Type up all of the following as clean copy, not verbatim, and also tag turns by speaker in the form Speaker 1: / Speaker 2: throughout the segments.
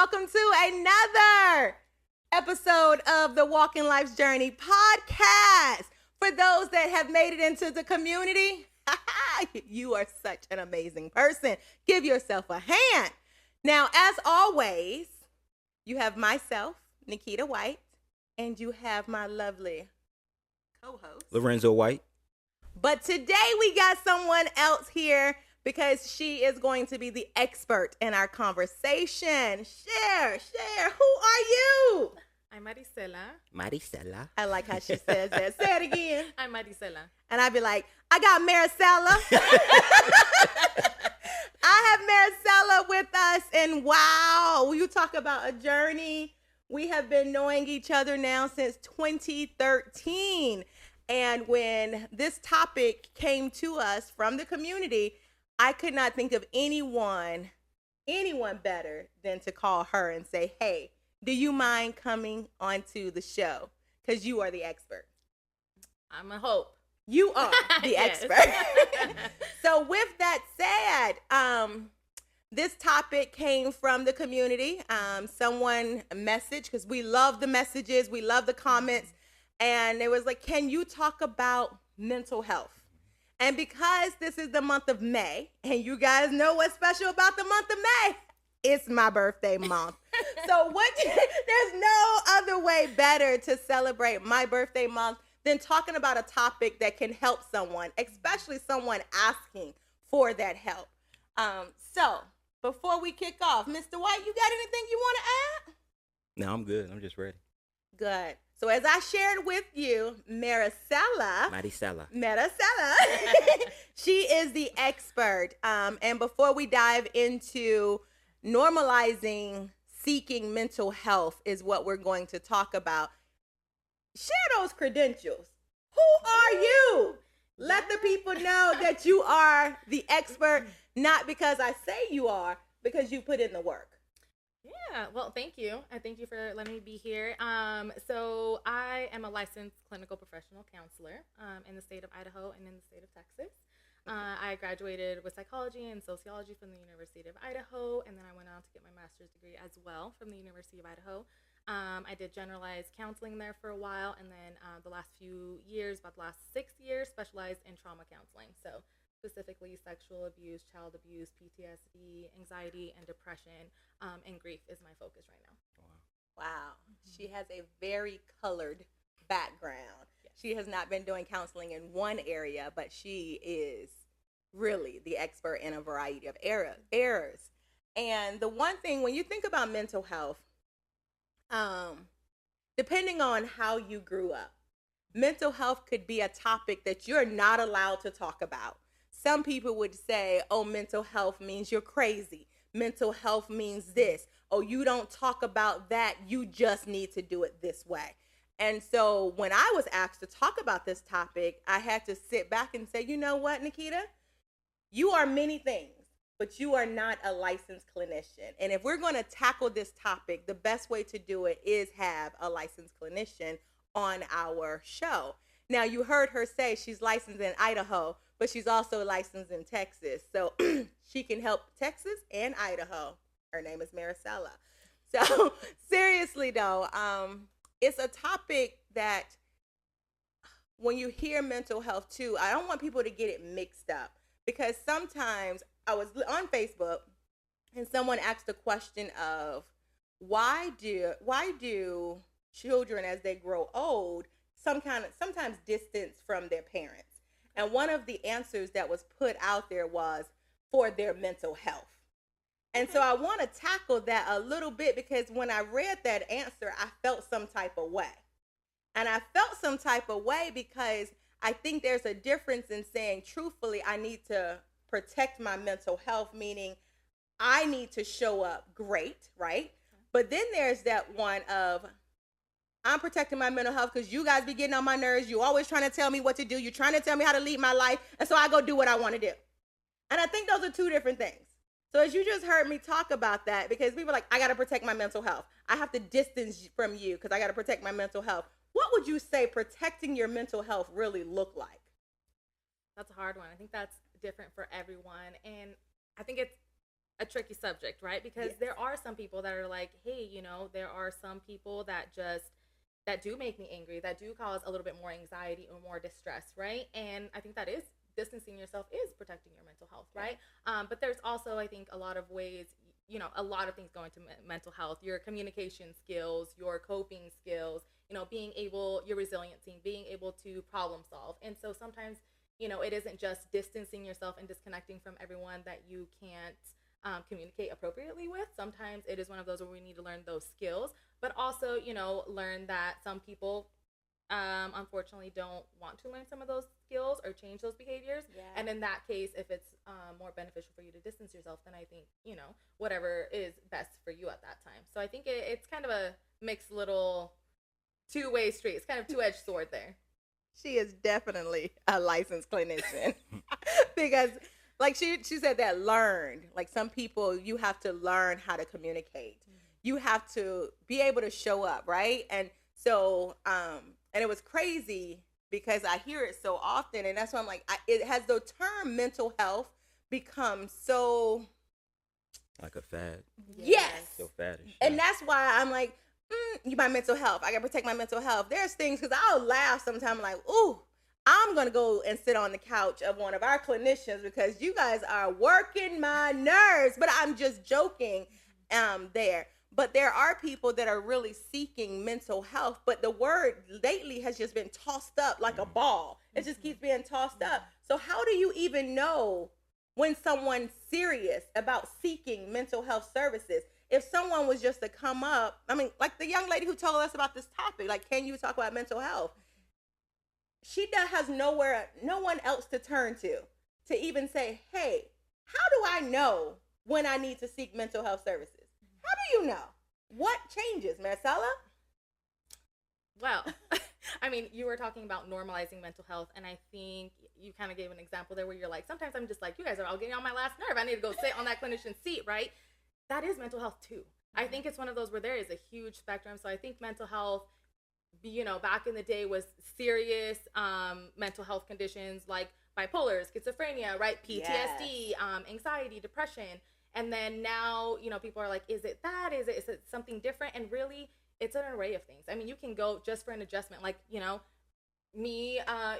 Speaker 1: welcome to another episode of the Walking Life's Journey podcast. For those that have made it into the community, you are such an amazing person. Give yourself a hand. Now, as always, you have myself, Nikkita White, and you have my lovely co-host,
Speaker 2: Lorenzo White.
Speaker 1: But today we got someone else here because she is going to be the expert in our conversation. Share. Who are you?
Speaker 3: I'm Maricela.
Speaker 2: Maricela.
Speaker 1: I like how she says that. Say it again.
Speaker 3: I'm Maricela.
Speaker 1: And I'd be like, I got Maricela. I have Maricela with us. And wow, you talk about a journey. We have been knowing each other now since 2013. And when this topic came to us from the community, I could not think of anyone better than to call her and say, hey, do you mind coming onto the show? Because you are the expert.
Speaker 3: I'm a hope.
Speaker 1: You are the expert. So with that said, this topic came from the community. Someone messaged, because we love the messages, we love the comments. And it was like, can you talk about mental health? And because this is the month of May, and you guys know what's special about the month of May, it's my birthday month. So there's no other way better to celebrate my birthday month than talking about a topic that can help someone, especially someone asking for that help. So before we kick off, Mr. White, you got anything you want to add?
Speaker 2: No, I'm good. I'm just ready.
Speaker 1: Good. So as I shared with you, Maricela, she is the expert. And before we dive into normalizing seeking mental health is what we're going to talk about. Share those credentials. Who are you? Let the people know that you are the expert, not because I say you are, because you put in the work.
Speaker 3: Yeah, well, thank you. I thank you for letting me be here. So I am a licensed clinical professional counselor in the state of Idaho and in the state of Texas. I graduated with psychology and sociology from the University of Idaho, and then I went on to get my master's degree as well from the University of Idaho. I did generalized counseling there for a while, and then the last few years, about the last 6 years, specialized in trauma counseling. So specifically sexual abuse, child abuse, PTSD, anxiety, and depression, and grief is my focus right now.
Speaker 1: Wow. She has a very colored background. Yes. She has not been doing counseling in one area, but she is really the expert in a variety of areas. And the one thing, when you think about mental health, depending on how you grew up, mental health could be a topic that you're not allowed to talk about. Some people would say, oh, mental health means you're crazy. Mental health means this. Oh, you don't talk about that. You just need to do it this way. And so when I was asked to talk about this topic, I had to sit back and say, you know what, Nikkita? You are many things, but you are not a licensed clinician. And if we're going to tackle this topic, the best way to do it is have a licensed clinician on our show. Now, you heard her say she's licensed in Idaho, but she's also licensed in Texas. So she can help Texas and Idaho. Her name is Maricela. So seriously, though, it's a topic that when you hear mental health, too, I don't want people to get it mixed up. Because sometimes I was on Facebook and someone asked the question of why do children, as they grow old, sometimes distance from their parents? And one of the answers that was put out there was for their mental health. And so I want to tackle that a little bit because when I read that answer, I felt some type of way. And I felt some type of way because I think there's a difference in saying, truthfully, I need to protect my mental health, meaning I need to show up great, right? But then there's that one of, I'm protecting my mental health because you guys be getting on my nerves. You always trying to tell me what to do. You're trying to tell me how to lead my life. And so I go do what I want to do. And I think those are two different things. So as you just heard me talk about that, because people are like, I got to protect my mental health. I have to distance from you because I got to protect my mental health. What would you say protecting your mental health really look like?
Speaker 3: That's a hard one. I think that's different for everyone. And I think it's a tricky subject, right? Because there are some people that are like, hey, you know, there are some people that do make me angry, that do cause a little bit more anxiety or more distress, right? And I think that is distancing yourself is protecting your mental health, right? But there's also, I think, a lot of ways, you know, a lot of things go into mental health, your communication skills, your coping skills, you know, your resiliency, being able to problem solve. And so sometimes, you know, it isn't just distancing yourself and disconnecting from everyone that you can't communicate appropriately with. Sometimes it is one of those where we need to learn those skills, but also, you know, learn that some people unfortunately don't want to learn some of those skills or change those behaviors. And in that case, if it's more beneficial for you to distance yourself, then I think, you know, whatever is best for you at that time. So I think it's kind of a mixed little two-way street. It's kind of two-edged sword there.
Speaker 1: She is definitely a licensed clinician because like she said that learned, like some people, you have to learn how to communicate. You have to be able to show up, right? And so, and it was crazy because I hear it so often, and that's why I'm like, it has the term mental health become so
Speaker 2: like a fad.
Speaker 1: Yes.
Speaker 2: So faddish.
Speaker 1: And that's why I'm like, my mental health. I gotta protect my mental health. There's things, because I'll laugh sometimes like, ooh, I'm gonna go and sit on the couch of one of our clinicians because you guys are working my nerves. But I'm just joking there. But there are people that are really seeking mental health, but the word lately has just been tossed up like a ball. It just keeps being tossed up. So how do you even know when someone's serious about seeking mental health services? If someone was just to come up, I mean, like the young lady who told us about this topic, like, can you talk about mental health? She has no one else to turn to even say, hey, how do I know when I need to seek mental health services? How do you know? What changes, Marcella?
Speaker 3: Well, I mean, you were talking about normalizing mental health, and I think you kind of gave an example there where you're like, sometimes I'm just like, you guys are all getting on my last nerve. I need to go sit on that clinician's seat, right? That is mental health too. I think it's one of those where there is a huge spectrum. So I think mental health, you know, back in the day was serious mental health conditions like bipolar, schizophrenia, right? PTSD, anxiety, depression. And then now, you know, people are like, is it that? Is it something different? And really, it's an array of things. I mean, you can go just for an adjustment, like, you know, me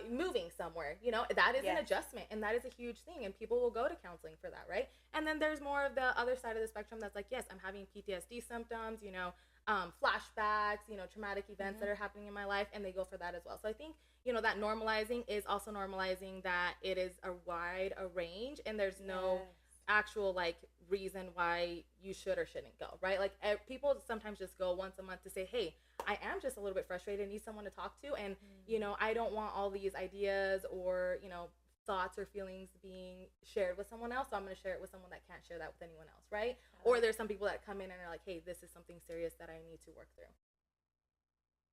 Speaker 3: moving somewhere, you know, that is an adjustment, and that is a huge thing, and people will go to counseling for that, right? And then there's more of the other side of the spectrum that's like, yes, I'm having PTSD symptoms, you know, flashbacks, you know, traumatic events that are happening in my life, and they go for that as well. So I think, you know, that normalizing is also normalizing that it is a wide range, and there's no actual like reason why you should or shouldn't go, right? Like people sometimes just go once a month to say, hey, I am just a little bit frustrated, need someone to talk to, and you know, I don't want all these ideas or, you know, thoughts or feelings being shared with someone else, so I'm going to share it with someone that can't share that with anyone else, right? Or there's some people that come in and are like, hey, this is something serious that I need to work through.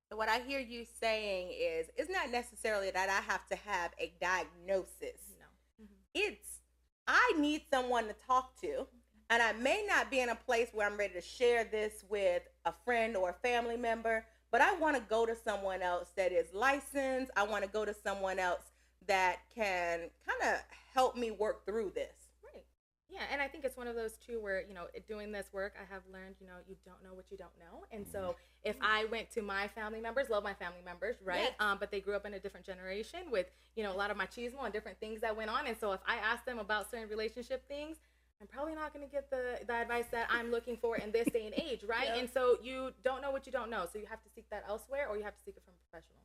Speaker 1: So what I hear you saying is, it's not necessarily that I have to have a diagnosis.
Speaker 3: No.
Speaker 1: It's, I need someone to talk to, and I may not be in a place where I'm ready to share this with a friend or a family member, but I want to go to someone else that is licensed. I want to go to someone else that can kind of help me work through this.
Speaker 3: Right. Yeah, and I think it's one of those too where, you know, doing this work, I have learned, you know, you don't know what you don't know. And so if I went to my family members, love my family members, right? Yes. But they grew up in a different generation with, you know, a lot of machismo and different things that went on. And so if I ask them about certain relationship things, I'm probably not going to get the advice that I'm looking for in this day and age, right? Yep. And so you don't know what you don't know. So you have to seek that elsewhere, or you have to seek it from a professional.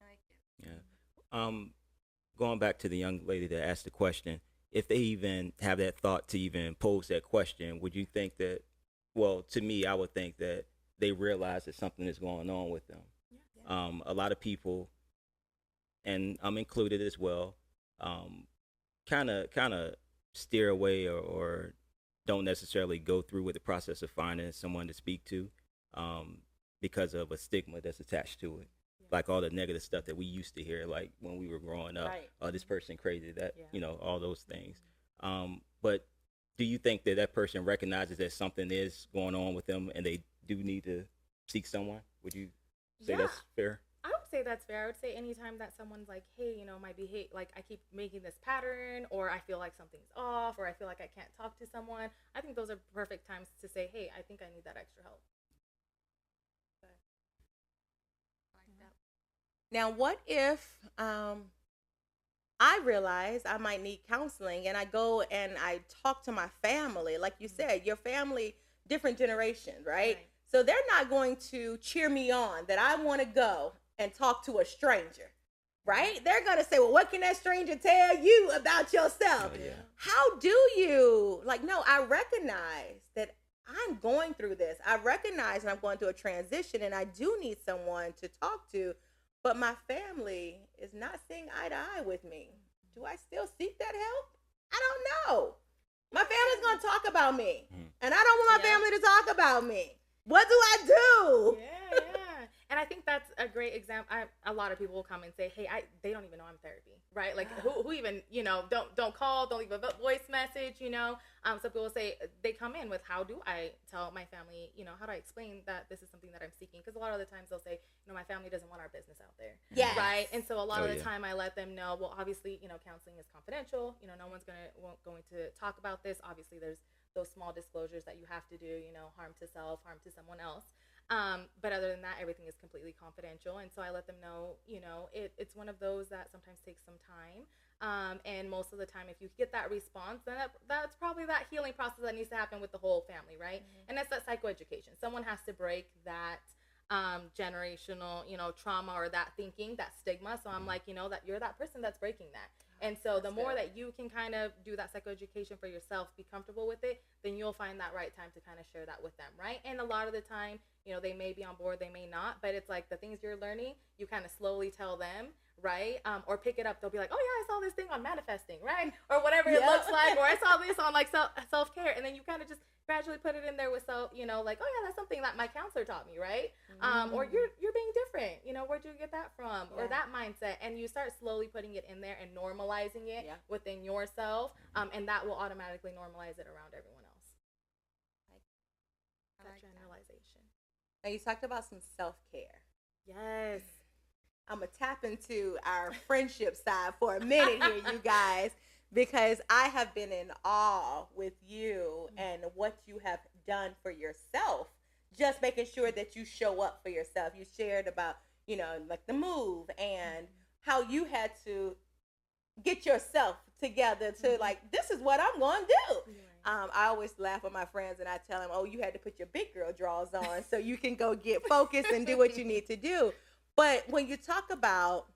Speaker 1: I like it.
Speaker 2: Yeah. Going back to the young lady that asked the question, if they even have that thought to even pose that question, would you think that, well, to me, I would think that they realize that something is going on with them. Yeah. A lot of people, and I'm included as well, kind of steer away or don't necessarily go through with the process of finding someone to speak to because of a stigma that's attached to it. Like all the negative stuff that we used to hear, like when we were growing up, right. This person crazy, that, you know, all those things. But do you think that that person recognizes that something is going on with them and they do need to seek someone? Would you say that's fair?
Speaker 3: I would say that's fair. I would say anytime that someone's like, hey, my behavior, like I keep making this pattern, or I feel like something's off, or I feel like I can't talk to someone, I think those are perfect times to say, hey, I think I need that extra help.
Speaker 1: Now, what if I realize I might need counseling and I go and I talk to my family? Like you said, your family, different generations, right? So they're not going to cheer me on that I want to go and talk to a stranger, right? They're going to say, well, what can that stranger tell you about yourself?
Speaker 2: Yeah.
Speaker 1: How do you, no, I recognize that I'm going through this. I recognize that I'm going through a transition and I do need someone to talk to, but my family is not seeing eye to eye with me. Do I still seek that help? I don't know. My family's going to talk about me, and I don't want my family to talk about me. What do I do?
Speaker 3: Yeah. And I think that's a great example. A lot of people will come and say, hey, they don't even know I'm therapy, right? Like who even, don't call, don't leave a voice message, Some people will say, they come in with, how do I tell my family, how do I explain that this is something that I'm seeking? Because a lot of the times they'll say, my family doesn't want our business out there.
Speaker 1: Yes.
Speaker 3: Right? And so a lot of the time I let them know, well, obviously, counseling is confidential. No one's going to talk about this. Obviously, there's those small disclosures that you have to do, harm to self, harm to someone else. But other than that, everything is completely confidential. And so I let them know, it's one of those that sometimes takes some time. And most of the time, if you get that response, then that's probably that healing process that needs to happen with the whole family, right? And that's that psychoeducation. Someone has to break that generational, trauma or that thinking, that stigma. So I'm like, that you're that person that's breaking that. And so the more that you can kind of do that psychoeducation for yourself, be comfortable with it, then you'll find that right time to kind of share that with them, right? And a lot of the time, they may be on board, they may not, but it's like the things you're learning, you kind of slowly tell them, right? Or pick it up. They'll be like, oh yeah, I saw this thing on manifesting, right? Or whatever it looks like, or I saw this on like self-care. And then you kind of just gradually put it in there with like, oh yeah, that's something that my counselor taught me, right? Or you're being different, where'd you get that from? Or that mindset. And you start slowly putting it in there and normalizing it within yourself. And that will automatically normalize it around everyone else. That generalization.
Speaker 1: Now you talked about some self-care.
Speaker 3: Yes.
Speaker 1: I'm going to tap into our friendship side for a minute here, you guys, because I have been in awe with you and what you have done for yourself, just making sure that you show up for yourself. You shared about, like the move and how you had to get yourself together to like, this is what I'm going to do. I always laugh with my friends and I tell them, oh, you had to put your big girl drawers on so you can go get focused and do what you need to do. But when you talk about,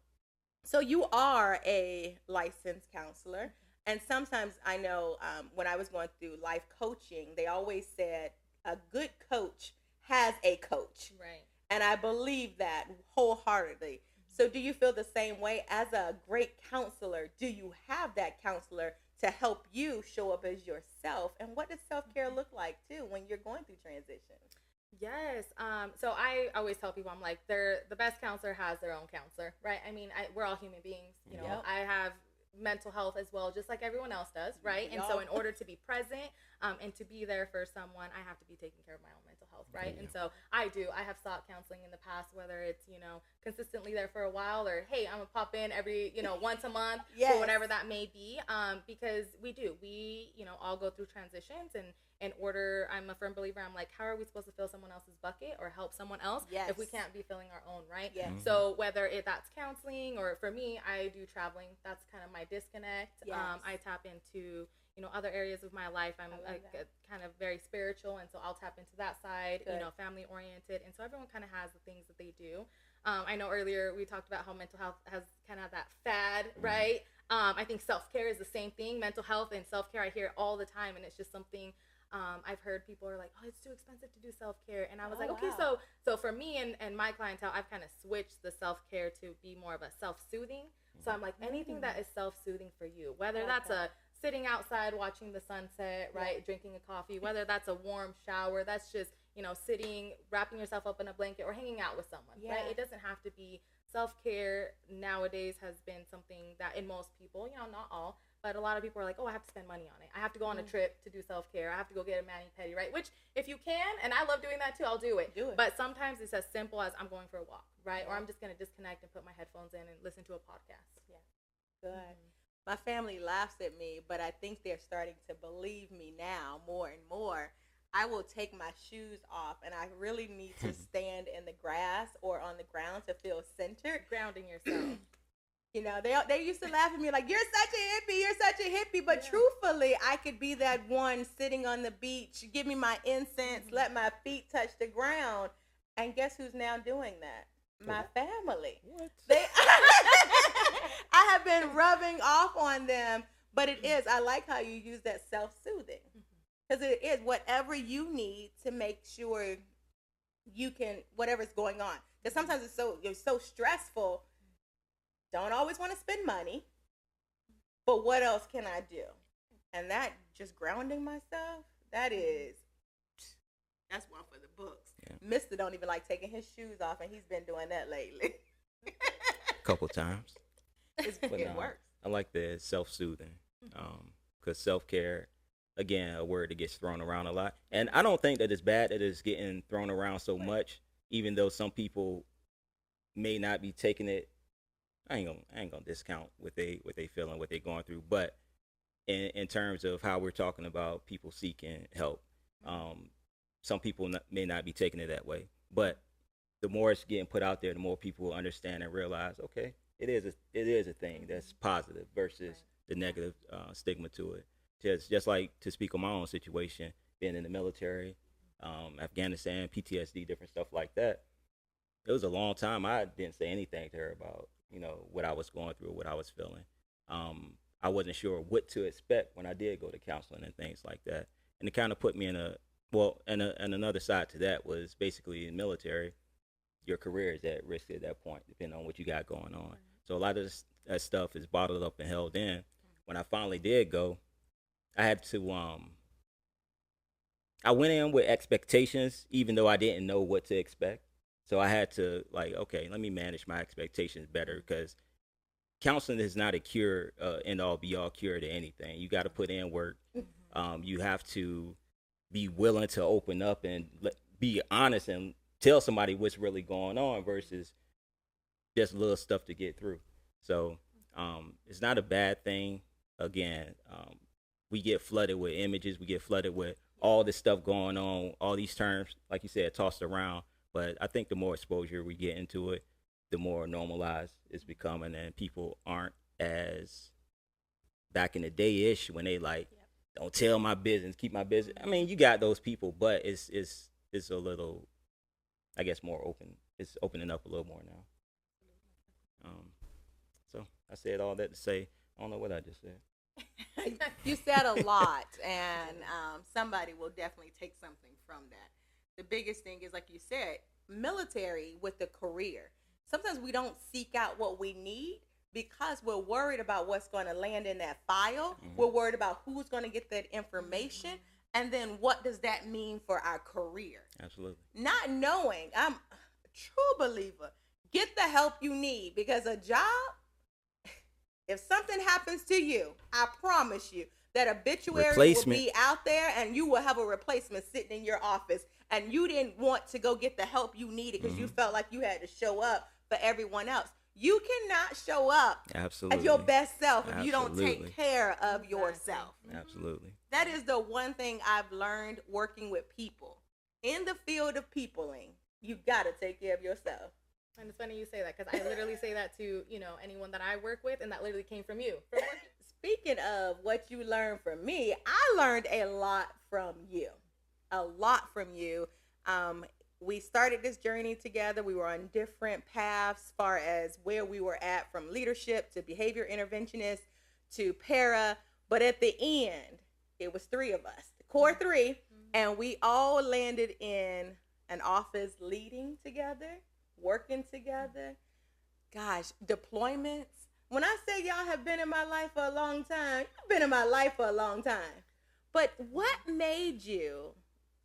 Speaker 1: so you are a licensed counselor, and sometimes I know when I was going through life coaching, they always said a good coach has a coach.
Speaker 3: Right.
Speaker 1: And I believe that wholeheartedly. So do you feel the same way as a great counselor? Do you have that counselor to help you show up as yourself? And what does self-care look like too when you're going through transition?
Speaker 3: Yes. So I always tell people, I'm like, the best counselor has their own counselor, right? I mean, we're all human beings. I have mental health as well, just like everyone else does, right? And so in order to be present and to be there for someone, I have to be taking care of my own mental health, right? And so I have sought counseling in the past, whether it's, consistently there for a while or, hey, I'm gonna pop in every, once a month or whatever that may be, because we all go through transitions, and in order, I'm a firm believer, I'm like, how are we supposed to fill someone else's bucket or help someone else if we can't be filling our own, right? Yes. So whether that's counseling, or for me, I do traveling. That's kind of my disconnect. Yes. I tap into, other areas of my life. I'm kind of very spiritual, and so I'll tap into that side, family oriented. And so everyone kind of has the things that they do. I know earlier we talked about how mental health has kind of that fad, right? I think self-care is the same thing. Mental health and self-care, I hear it all the time, and it's just something I've heard people are like, oh, it's too expensive to do self-care. And I was okay, so for me and my clientele, I've kind of switched the self-care to be more of a self-soothing. So I'm like, anything that is self-soothing for you, whether that's a sitting outside watching the sunset, right, drinking a coffee, whether that's a warm shower, that's just, sitting, wrapping yourself up in a blanket, or hanging out with someone, right? It doesn't have to be self-care. Nowadays has been something that in most people, not all, But a lot of people are like, oh, I have to spend money on it. I have to go on a trip to do self-care. I have to go get a mani-pedi, right? Which, if you can, and I love doing that too, I'll do it. But sometimes it's as simple as I'm going for a walk, right? Or I'm just going to disconnect and put my headphones in and listen to a podcast.
Speaker 1: Yeah. Good. My family laughs at me, but I think they're starting to believe me now more and more. I will take my shoes off, and I really need to stand in the grass or on the ground to feel centered.
Speaker 3: Grounding yourself.
Speaker 1: You know, they used to laugh at me like, you're such a hippie. But truthfully, I could be that one sitting on the beach, give me my incense, let my feet touch the ground. And guess who's now doing that? My family.
Speaker 2: What?
Speaker 1: I have been rubbing off on them, but it is. I like how you use that self-soothing. Because it is whatever you need to make sure you can, whatever's going on. Because sometimes you're so stressful. Don't always want to spend money, but what else can I do? And that just grounding myself, that's one for the books. Yeah. Mister don't even like taking his shoes off, and he's been doing that lately.
Speaker 2: A couple times.
Speaker 1: It works.
Speaker 2: I like the self-soothing, because self-care, again, a word that gets thrown around a lot. And I don't think that it's bad that it's getting thrown around so much, even though some people may not be taking it. I ain't gonna discount what they feeling, what they going through, but in terms of how we're talking about people seeking help, some people may not be taking it that way. But the more it's getting put out there, the more people will understand and realize, okay, it is a thing that's positive versus the negative stigma to it. Just like, to speak on my own situation, being in the military, Afghanistan, PTSD, different stuff like that. It was a long time I didn't say anything to her about, what I was going through, what I was feeling. I wasn't sure what to expect when I did go to counseling and things like that. And it kind of put me in and another side to that was basically in the military, your career is at risk at that point, depending on what you got going on. So a lot of that stuff is bottled up and held in. When I finally did go, I had to, I went in with expectations, even though I didn't know what to expect. So I had to, okay, let me manage my expectations better, because counseling is not a cure, end-all, be-all cure to anything. You got to put in work. You have to be willing to open up and be honest and tell somebody what's really going on versus just little stuff to get through. So it's not a bad thing. Again, we get flooded with images. We get flooded with all this stuff going on, all these terms, like you said, tossed around. But I think the more exposure we get into it, the more normalized it's becoming, and people aren't as back in the day-ish when they don't tell my business, keep my business. I mean, you got those people, but it's a little, I guess, more open. It's opening up a little more now. So I said all that to say, I don't know what I just said.
Speaker 1: You said a lot, and somebody will definitely take something from that. The biggest thing is, like you said, military with the career. Sometimes we don't seek out what we need because we're worried about what's going to land in that file. We're worried about who's going to get that information. And then what does that mean for our career?
Speaker 2: Absolutely.
Speaker 1: Not knowing, I'm a true believer, get the help you need, because a job, if something happens to you, I promise you that obituary will be out there and you will have a replacement sitting in your office, and you didn't want to go get the help you needed because you felt like you had to show up for everyone else. You cannot show up as your best self if you don't take care of yourself.
Speaker 2: Absolutely.
Speaker 1: That is the one thing I've learned working with people. In the field of peopling, you got to take care of yourself.
Speaker 3: And it's funny you say that, because I literally say that to, anyone that I work with, and that literally came from you.
Speaker 1: Speaking of what you learned from me, I learned a lot from you. A lot from you. We started this journey together. We were on different paths as far as where we were at, from leadership to behavior interventionist to para. But at the end, it was three of us, the core three, and we all landed in an office leading together, working together. Gosh, deployments. When I say y'all have been in my life for a long time, you've been in my life for a long time. But what made you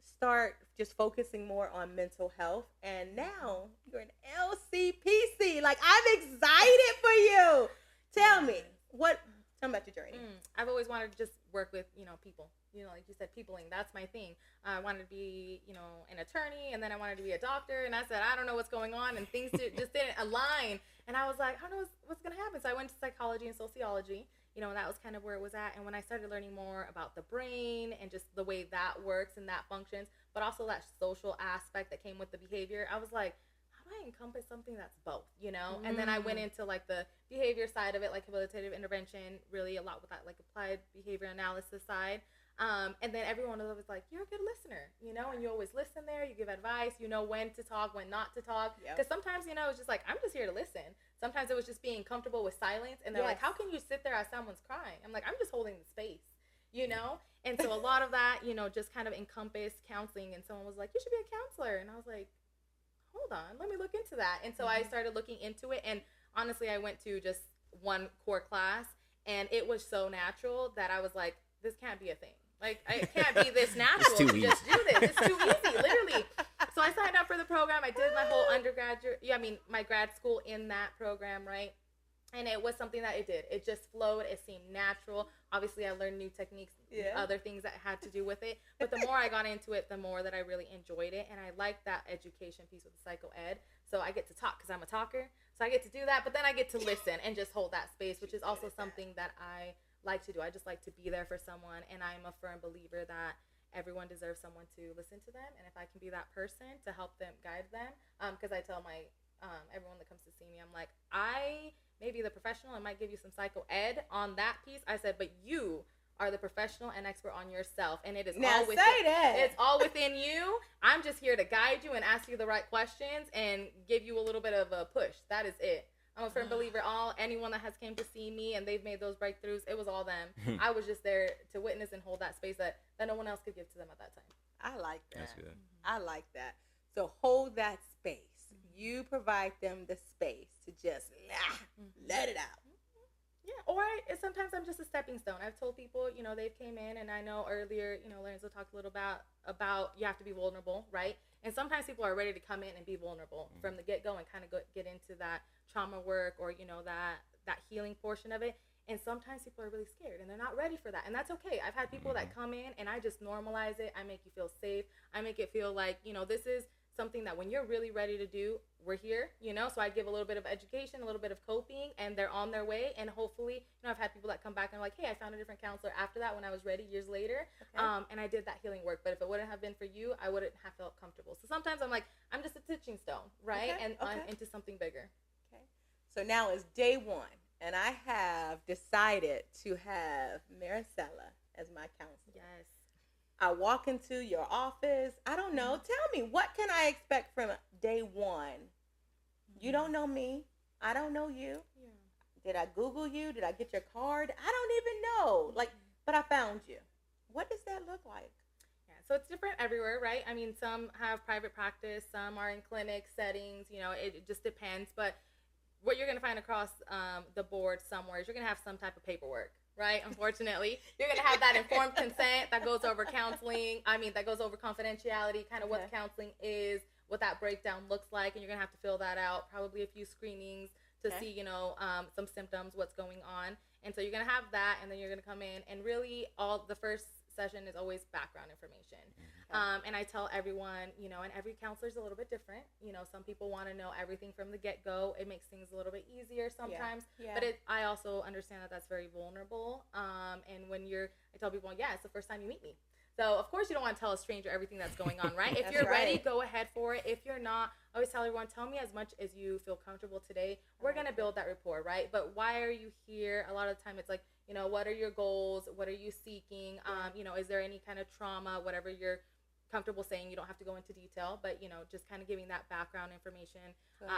Speaker 1: start just focusing more on mental health? And now you're an LCPC. I'm excited for you. Tell me about your journey.
Speaker 3: I've always wanted to just work with, people. Like you said, peopling. That's my thing. I wanted to be, an attorney, and then I wanted to be a doctor. And I said, I don't know what's going on, and things just didn't align. And I was like, I don't know what's going to happen. So I went to psychology and sociology, and that was kind of where it was at. And when I started learning more about the brain and just the way that works and that functions, but also that social aspect that came with the behavior, I was like, how do I encompass something that's both, And then I went into like the behavior side of it, like habilitative intervention, really a lot with that like applied behavior analysis side. And then everyone was always like, you're a good listener, and you always listen there, you give advice, when to talk, when not to talk. Because sometimes, it's just like, I'm just here to listen. Sometimes it was just being comfortable with silence. And they're like, how can you sit there as someone's crying? I'm like, I'm just holding the space, And so a lot of that, just kind of encompassed counseling. And someone was like, you should be a counselor. And I was like, hold on, let me look into that. And so I started looking into it. And honestly, I went to just one core class. And it was so natural that I was like, this can't be a thing. Like, it can't be this natural to just do this. It's too easy, literally. So I signed up for the program. I did my whole my grad school in that program, right? And it was something that it did. It just flowed. It seemed natural. Obviously, I learned new techniques, other things that had to do with it. But the more I got into it, the more that I really enjoyed it. And I like that education piece with the psycho ed. So I get to talk because I'm a talker. So I get to do that. But then I get to listen and just hold that space, which is also something that I like to do. I just like to be there for someone, and I'm a firm believer that everyone deserves someone to listen to them, and if I can be that person to help them, guide them, because I tell my everyone that comes to see me, I'm like, I may be the professional, I might give you some psycho ed on that piece. I said, but you are the professional and expert on yourself, and it is
Speaker 1: now
Speaker 3: all within it's all within you. I'm just here to guide you and ask you the right questions and give you a little bit of a push. That is it. I'm a firm believer. Anyone that has came to see me and they've made those breakthroughs, it was all them. I was just there to witness and hold that space that no one else could give to them at that time.
Speaker 1: I like that.
Speaker 2: That's good.
Speaker 1: I like that. So hold that space. You provide them the space to just let it out.
Speaker 3: Yeah, or sometimes I'm just a stepping stone. I've told people, they've came in, and I know earlier, Lorenzo talked a little about you have to be vulnerable, right? And sometimes people are ready to come in and be vulnerable from the get-go and kind of get into that trauma work or, that healing portion of it. And sometimes people are really scared and they're not ready for that. And that's okay. I've had people that come in and I just normalize it. I make you feel safe. I make it feel like, this is something that when you're really ready to do, we're here, so I give a little bit of education, a little bit of coping, and they're on their way. And hopefully, I've had people that come back and are like, hey, I found a different counselor after that when I was ready years later. Okay. And I did that healing work. But if it wouldn't have been for you, I wouldn't have felt comfortable. So sometimes I'm like, I'm just a stitching stone, right? Okay. And I'm into something bigger.
Speaker 1: Okay. So now it's day one, and I have decided to have Maricela as my counselor.
Speaker 3: Yes.
Speaker 1: I walk into your office. I don't know. Tell me, what can I expect from day one? You don't know me. I don't know you. Yeah. Did I Google you? Did I get your card? I don't even know. But I found you. What does that look like?
Speaker 3: Yeah, so it's different everywhere, right? I mean, some have private practice. Some are in clinic settings. It just depends. But what you're going to find across the board somewhere is you're going to have some type of paperwork. Right? Unfortunately, you're going to have that informed consent that goes over counseling. That goes over confidentiality, kind of what the counseling is, what that breakdown looks like. And you're going to have to fill that out, probably a few screenings to see, some symptoms, what's going on. And so you're going to have that, and then you're going to come in, and really the first session is always background information. And I tell everyone, and every counselor is a little bit different. Some people want to know everything from the get-go. It makes things a little bit easier sometimes. Yeah. But I also understand that that's very vulnerable. And when I tell people, it's the first time you meet me. So, of course, you don't want to tell a stranger everything that's going on, right? If you're ready, go ahead for it. If you're not, I always tell everyone, tell me as much as you feel comfortable today. We're going to build that rapport, right? But why are you here? A lot of the time it's like, what are your goals? What are you seeking? Is there any kind of trauma, whatever you're comfortable saying? You don't have to go into detail, but just kind of giving that background information.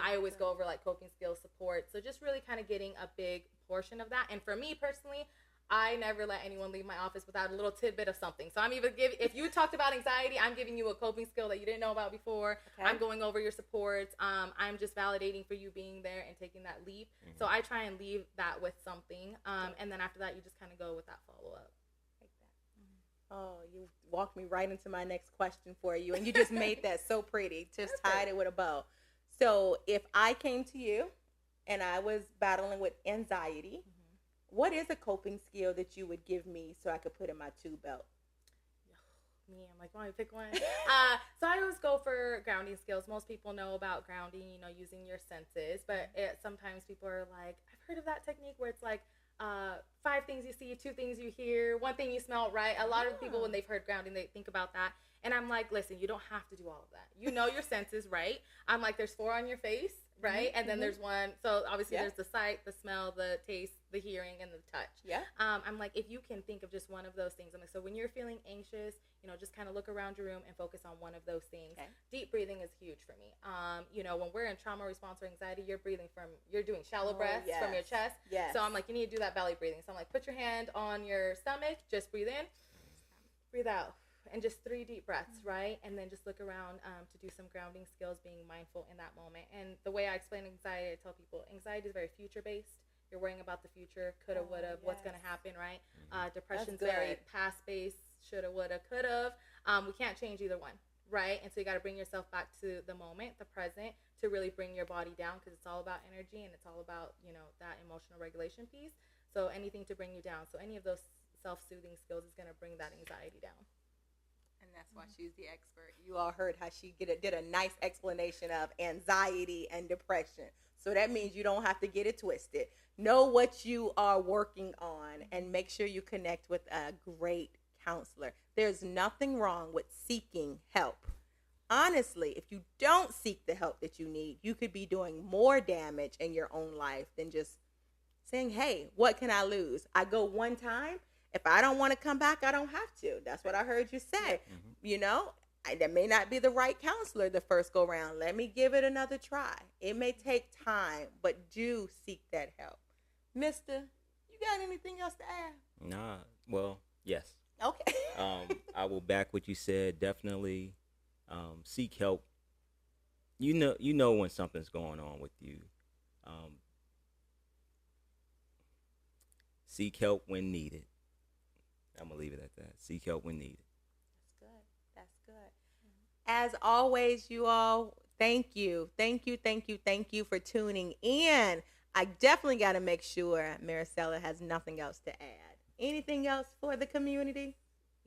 Speaker 3: I always go over like coping skills, support, so just really kind of getting a big portion of that. And for me personally, I never let anyone leave my office without a little tidbit of something. So I'm even if you talked about anxiety, I'm giving you a coping skill that you didn't know about before. I'm going over your supports. I'm just validating for you being there and taking that leap. So I try and leave that with something, and then after that you just kind of go with that follow-up.
Speaker 1: Oh, you walked me right into my next question for you, and you just made that so pretty. Just tied it with a bow. So if I came to you and I was battling with anxiety, What is a coping skill that you would give me so I could put in my tube belt?
Speaker 3: Me, I'm like, why don't you pick one? So I always go for grounding skills. Most people know about grounding, using your senses, but sometimes people are like, I've heard of that technique where it's like 5 things you see, 2 things you hear, 1 thing you smell, right? A lot of people, when they've heard grounding, they think about that. And I'm like, listen, you don't have to do all of that. You know your senses, right? I'm like, there's 4 on your face, right? Mm-hmm. And then there's 1. So obviously there's the sight, the smell, the taste, the hearing, and the touch. Yeah. I'm like, if you can think of just one of those things, I'm like, so when you're feeling anxious, just kind of look around your room and focus on one of those things. Okay. Deep breathing is huge for me. When we're in trauma response or anxiety, you're doing shallow breaths from your chest. Yes. So I'm like, you need to do that belly breathing. So I'm like, put your hand on your stomach, just breathe in, breathe out. And just 3 deep breaths, right? And then just look around to do some grounding skills, being mindful in that moment. And the way I explain anxiety, I tell people, anxiety is very future-based. You're worrying about the future, coulda, woulda, what's going to happen, right? Depression's very past-based, shoulda, woulda, coulda. We can't change either one, right? And so you got to bring yourself back to the moment, the present, to really bring your body down, because it's all about energy and it's all about, that emotional regulation piece. So anything to bring you down. So any of those self-soothing skills is going to bring that anxiety down.
Speaker 1: And that's why she's the expert. You all heard how she did a nice explanation of anxiety and depression. So that means you don't have to get it twisted. Know what you are working on and make sure you connect with a great counselor. There's nothing wrong with seeking help. Honestly, if you don't seek the help that you need, you could be doing more damage in your own life than just saying, hey, what can I lose? I go one time. If I don't want to come back, I don't have to. That's what I heard you say. Mm-hmm. That may not be the right counselor the first go round. Let me give it another try. It may take time, but do seek that help. Mister, you got anything else to add?
Speaker 2: Nah. Well, yes.
Speaker 1: Okay.
Speaker 2: I will back what you said. Definitely seek help. You know when something's going on with you. Seek help when needed. I'm going to leave it at that. Seek help when needed.
Speaker 1: That's good. As always, you all, thank you for tuning in. I definitely got to make sure Maricela has nothing else to add. Anything else for the community?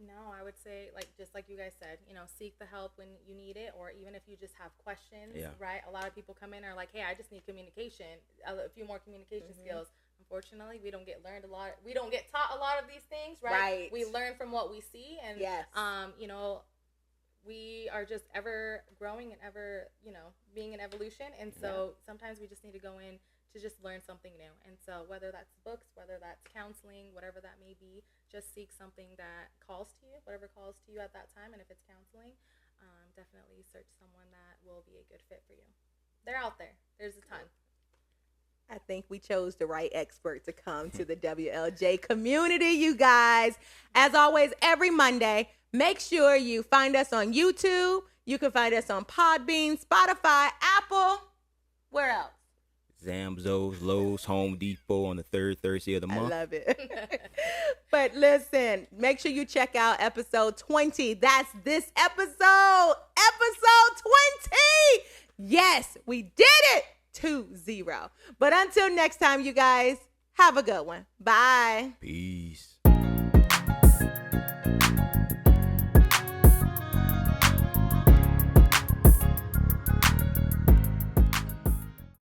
Speaker 3: No, I would say, just like you guys said, seek the help when you need it, or even if you just have questions, right? A lot of people come in and are like, hey, I just need communication, a few more communication skills. Unfortunately, we don't get taught a lot of these things, right? We learn from what we see, and we are just ever growing and ever, being in evolution, and so sometimes we just need to go in to just learn something new. And so whether that's books, whether that's counseling, whatever that may be, just seek something that calls to you, whatever calls to you at that time. And if it's counseling, definitely search someone that will be a good fit for you. They're out there. There's a ton.
Speaker 1: I think we chose the right expert to come to the WLJ community, you guys. As always, every Monday, make sure you find us on YouTube. You can find us on Podbean, Spotify, Apple. Where else?
Speaker 2: Zamzo's, Lowe's, Home Depot on the 3rd Thursday of the month.
Speaker 1: I love it. But listen, make sure you check out episode 20. That's this episode. Episode 20. Yes, we did it. 2-0. But until next time, you guys, have a good one. Bye.
Speaker 2: Peace.